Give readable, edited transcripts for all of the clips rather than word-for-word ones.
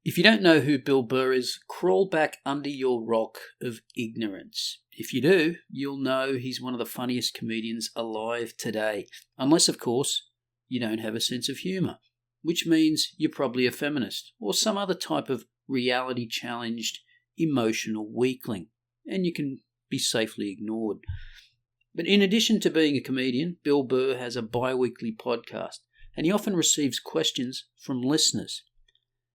If you don't know who Bill Burr is, crawl back under your rock of ignorance. If you do, you'll know he's one of the funniest comedians alive today. Unless, of course, you don't have a sense of humour, which means you're probably a feminist or some other type of reality-challenged, emotional weakling, and you can be safely ignored. But in addition to being a comedian, Bill Burr has a bi-weekly podcast, and he often receives questions from listeners.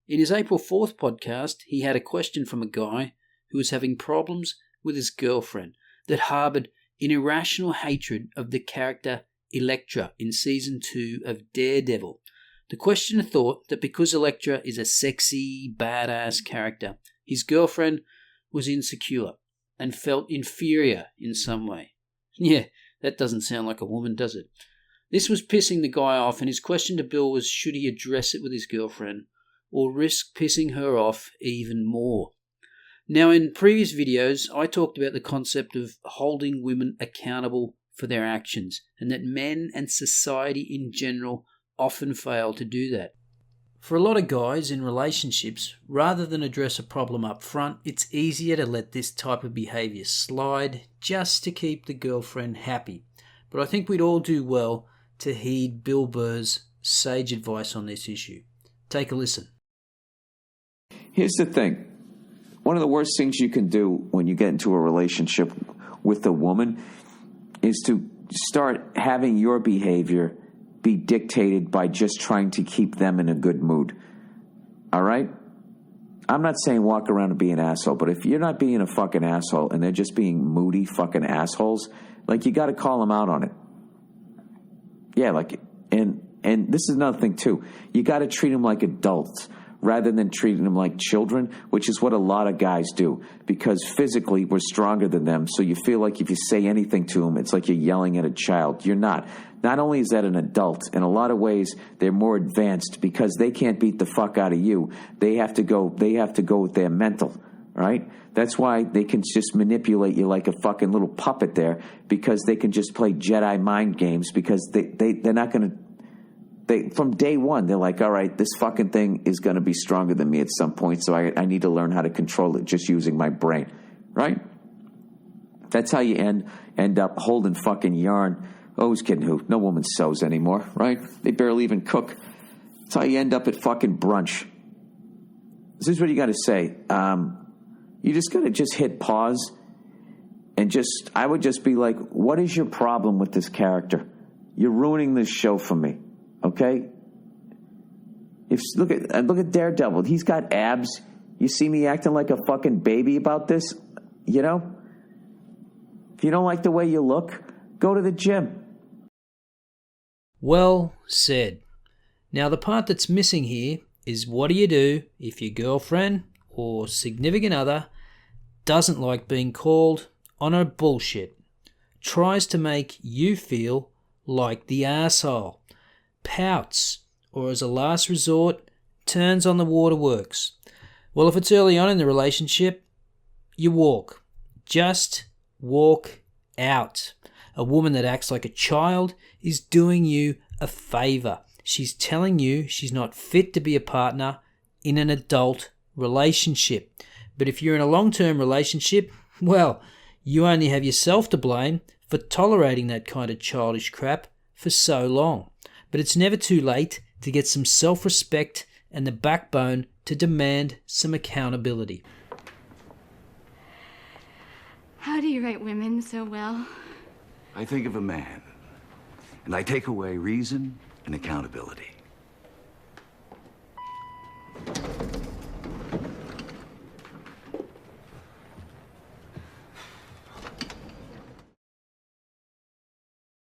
In his April 4th podcast, he had a question from a guy who was having problems with his girlfriend that harboured an irrational hatred of the character Elektra in Season 2 of Daredevil. The questioner thought that because Elektra is a sexy, badass character, his girlfriend was insecure and felt inferior in some way. Yeah, that doesn't sound like a woman, does it? This was pissing the guy off, and his question to Bill was, should he address it with his girlfriend or risk pissing her off even more? Now, in previous videos, I talked about the concept of holding women accountable for their actions, and that men and society in general often fail to do that. For a lot of guys in relationships, rather than address a problem up front, it's easier to let this type of behaviour slide just to keep the girlfriend happy. But I think we'd all do well to heed Bill Burr's sage advice on this issue. Take a listen. Here's the thing. One of the worst things you can do when you get into a relationship with a woman is to start having your behavior be dictated by just trying to keep them in a good mood. All right? I'm not saying walk around and be an asshole, but if you're not being a fucking asshole and they're just being moody fucking assholes, like, you got to call them out on it. Yeah, like, and this is another thing too. You got to treat them like adults rather than treating them like children, which is what a lot of guys do, because physically we're stronger than them, so you feel like if you say anything to them, it's like you're yelling at a child. You're not. Not only is that an adult, in a lot of ways they're more advanced because they can't beat the fuck out of you. They have to go with their mental, right? That's why they can just manipulate you like a fucking little puppet there, because they can just play Jedi mind games, because they're not going to. From day one, they're like, all right, this fucking thing is going to be stronger than me at some point, so I need to learn how to control it just using my brain, right? That's how you end up holding fucking yarn. Oh, who's kidding who? No woman sews anymore, right? They barely even cook. That's how you end up at fucking brunch. This is what you got to say. You just got to just hit pause and I would just be like, what is your problem with this character? You're ruining this show for me. Okay? Look at Daredevil. He's got abs. You see me acting like a fucking baby about this? You know? If you don't like the way you look, go to the gym. Well said. Now, the part that's missing here is, what do you do if your girlfriend or significant other doesn't like being called on her bullshit, tries to make you feel like the asshole, pouts, or as a last resort, turns on the waterworks? Well, if it's early on in the relationship, you walk. Just walk out. A woman that acts like a child is doing you a favour. She's telling you she's not fit to be a partner in an adult relationship. But if you're in a long-term relationship, well, you only have yourself to blame for tolerating that kind of childish crap for so long. But it's never too late to get some self-respect and the backbone to demand some accountability. How do you write women so well? I think of a man, and I take away reason and accountability.